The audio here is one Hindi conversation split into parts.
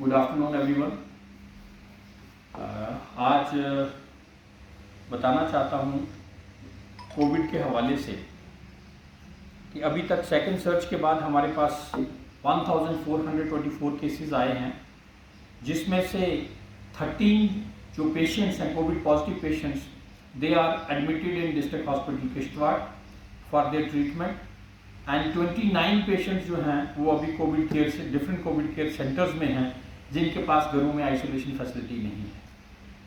Good afternoon everyone. आज बताना चाहता हूँ कोविड के हवाले से कि अभी तक सेकंड सर्च के बाद हमारे पास 1424 केसेस आए हैं, जिसमें से 13 जो पेशेंट्स हैं covid positive patients, they are admitted in district hospital Kishtwar for their treatment and 29 patients जो हैं वो अभी कोविड केयर से डिफरेंट कोविड केयर सेंटर्स में हैं, जिनके पास घरों में आइसोलेशन फैसिलिटी नहीं है।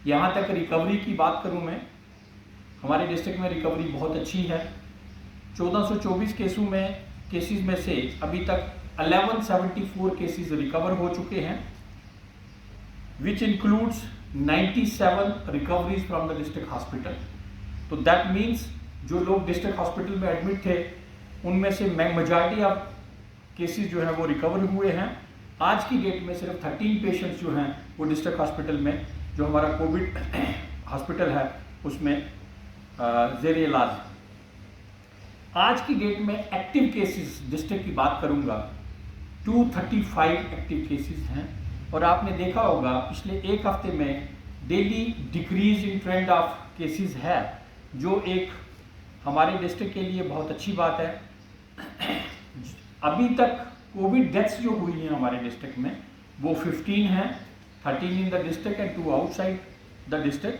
यहाँ तक रिकवरी की बात करूँ मैं, हमारे डिस्ट्रिक्ट में रिकवरी बहुत अच्छी है। 1424 केसेस में से अभी तक 1174 केसेस रिकवर हो चुके हैं, which includes 97 recoveries from the district hospital. तो दैट मीन्स जो लोग डिस्ट्रिक्ट हॉस्पिटल में एडमिट थे उनमें से मेजॉरिटी ऑफ केसेस जो है वो रिकवर हुए हैं। आज की डेट में सिर्फ 13 पेशेंट्स जो हैं वो डिस्ट्रिक्ट हॉस्पिटल में, जो हमारा कोविड हॉस्पिटल है उसमें ज़ेरे इलाज। आज की डेट में एक्टिव केसेस डिस्ट्रिक्ट की बात करूंगा, 235 एक्टिव केसेस हैं। और आपने देखा होगा पिछले एक हफ्ते में daily decrease in trend of cases है, जो एक हमारे डिस्ट्रिक्ट के लिए बहुत अच्छी बात है। अभी तक कोविड डेथ्स जो हुई हैं हमारे डिस्ट्रिक्ट में वो 15 हैं, 13 in the district and 2 outside the district.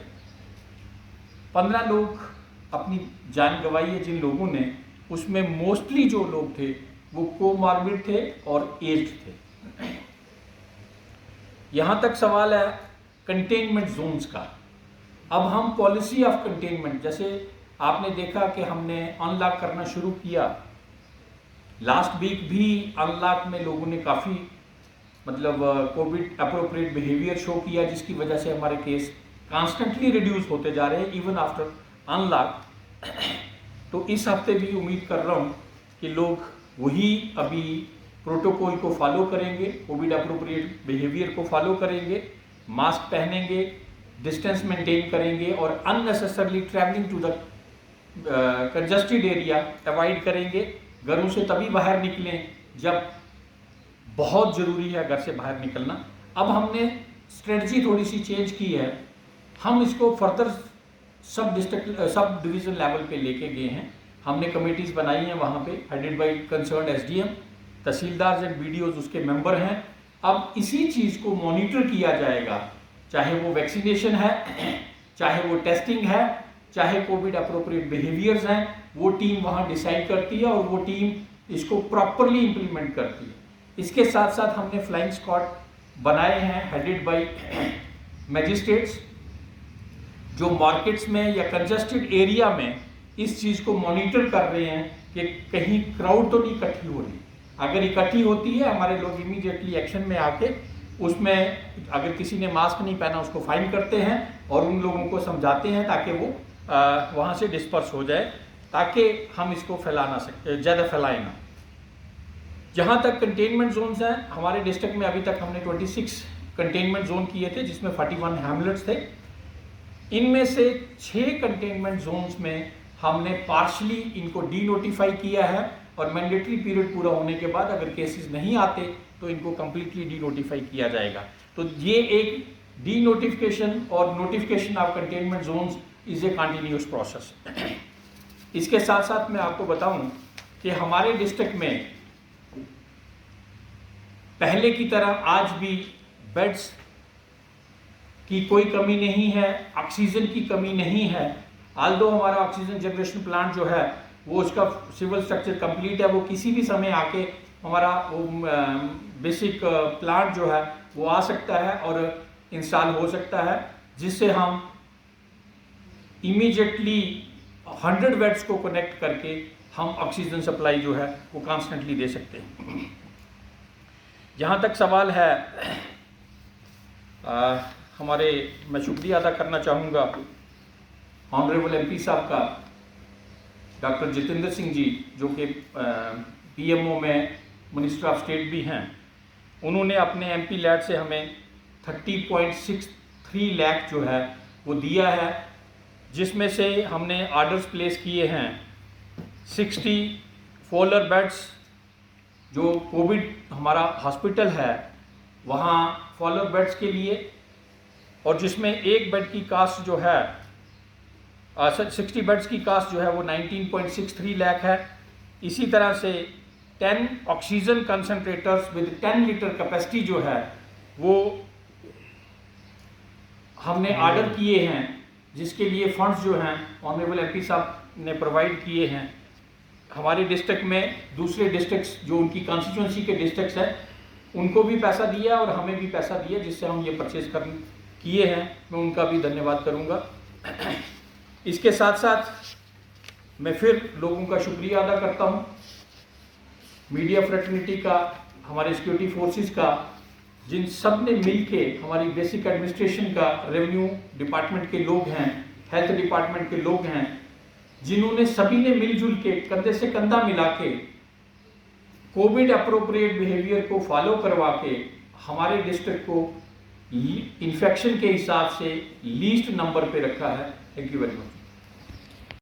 15 लोग अपनी जान गंवाई है जिन लोगों ने, उसमें मोस्टली जो लोग थे वो कोमॉर्बिड थे और एज्ड थे। यहाँ तक सवाल है कंटेनमेंट जोन्स का। अब हम पॉलिसी ऑफ कंटेनमेंट, जैसे आपने देखा कि हमने अनलॉक करना शुरू किया, लास्ट वीक भी अनलॉक में लोगों ने काफ़ी कोविड अप्रोप्रिएट बिहेवियर शो किया, जिसकी वजह से हमारे केस कॉन्स्टेंटली रिड्यूस होते जा रहे हैं इवन आफ्टर अनलॉक। तो इस हफ्ते भी उम्मीद कर रहा हूँ कि लोग वही अभी प्रोटोकॉल को फॉलो करेंगे, कोविड अप्रोप्रिएट बिहेवियर को फॉलो करेंगे, मास्क पहनेंगे, डिस्टेंस मेंटेन करेंगे और unnecessarily travelling to the congested area avoid करेंगे। घरों से तभी बाहर निकलें जब बहुत ज़रूरी है घर से बाहर निकलना। अब हमने स्ट्रेटजी थोड़ी सी चेंज की है, हम इसको फर्दर सब डिवीज़न लेवल पे लेके गए हैं। हमने कमेटीज़ बनाई हैं वहाँ पे, headed by concerned SDM, tehsildar and BDOs उसके मेंबर हैं। अब इसी चीज़ को मॉनिटर किया जाएगा, चाहे वो वैक्सीनेशन है, चाहे वो टेस्टिंग है, चाहे कोविड अप्रोप्रिएट बिहेवियर्स हैं, वो टीम वहाँ डिसाइड करती है और वो टीम इसको प्रॉपरली इम्प्लीमेंट करती है। इसके साथ साथ हमने फ्लाइंग स्क्वाड बनाए हैं हेडेड बाय मैजिस्ट्रेट्स, जो मार्केट्स में या कंजस्टेड एरिया में इस चीज़ को मॉनिटर कर रहे हैं कि कहीं क्राउड तो नहीं इकट्ठी हो रही। अगर इकट्ठी होती है, हमारे लोग इमीडिएटली एक्शन में आके उसमें अगर किसी ने मास्क नहीं पहना उसको फाइन करते हैं और उन लोगों को समझाते हैं ताकि वो वहाँ से डिस्पर्स हो जाए, ताकि हम इसको फैला ना सके, ज़्यादा फैलाए ना। जहाँ तक कंटेनमेंट जोन्स हैं, हमारे डिस्ट्रिक्ट में अभी तक हमने 26 कंटेनमेंट जोन किए थे, जिसमें 41 हैमलेट्स थे। इनमें से 6 कंटेनमेंट जोन्स में हमने पार्शली इनको डी नोटिफाई किया है और मैंडेटरी पीरियड पूरा होने के बाद अगर केसेस नहीं आते तो इनको कम्प्लीटली डी नोटिफाई किया जाएगा। तो ये एक डी नोटिफिकेशन और notification of containment zones is a continuous process. इसके साथ साथ मैं आपको बताऊं कि हमारे डिस्ट्रिक्ट में पहले की तरह आज भी बेड्स की कोई कमी नहीं है, ऑक्सीजन की कमी नहीं है। आल्दो हमारा ऑक्सीजन जनरेशन प्लांट जो है वो उसका सिविल स्ट्रक्चर कंप्लीट है, वो किसी भी समय आके हमारा वो बेसिक प्लांट जो है वो आ सकता है और इंस्टॉल हो सकता है, जिससे हम इमीडिएटली 100 बेड्स को कनेक्ट करके हम ऑक्सीजन सप्लाई जो है वो कॉन्स्टेंटली दे सकते हैं। जहाँ तक सवाल है मैं शुक्रिया अदा करना चाहूँगा ऑनरेबल एमपी साहब का, डॉक्टर जितेंद्र सिंह जी, जो कि पीएमओ में मिनिस्टर ऑफ स्टेट भी हैं। उन्होंने अपने एमपी लैड से हमें 30.63 लाख जो है वो दिया है, जिसमें से हमने ऑर्डर्स प्लेस किए हैं 60 फोलर बेड्स। जो कोविड हमारा हॉस्पिटल है वहाँ फॉलोअर बेड्स के लिए, और जिसमें एक बेड की कास्ट जो है 60 बेड्स की कास्ट जो है वो 19.63 लाख है। इसी तरह से 10 oxygen concentrators with 10 litre capacity जो है वो हमने ऑर्डर किए हैं, जिसके लिए फंड्स जो हैं ऑनरेबल एमपी साहब ने प्रोवाइड किए हैं। हमारे डिस्ट्रिक्ट में दूसरे डिस्ट्रिक्ट्स जो उनकी कॉन्स्टिट्यूंसी के डिस्ट्रिक्ट्स हैं उनको भी पैसा दिया और हमें भी पैसा दिया, जिससे हम ये परचेज किए हैं। मैं उनका भी धन्यवाद करूंगा। इसके साथ साथ मैं फिर लोगों का शुक्रिया अदा करता हूं, मीडिया फ्रेटर्निटी का, हमारे सिक्योरिटी फोर्सेस का, जिन सब ने मिल के, हमारी बेसिक एडमिनिस्ट्रेशन का, रेवेन्यू डिपार्टमेंट के लोग हैं, हेल्थ डिपार्टमेंट के लोग हैं, जिन्होंने सभी ने मिलजुल के कंधे से कंधा मिला के कोविड अप्रोप्रिएट बिहेवियर को फॉलो करवा के हमारे डिस्ट्रिक्ट को इन्फेक्शन के हिसाब से लीस्ट नंबर पे रखा है। Thank you very much.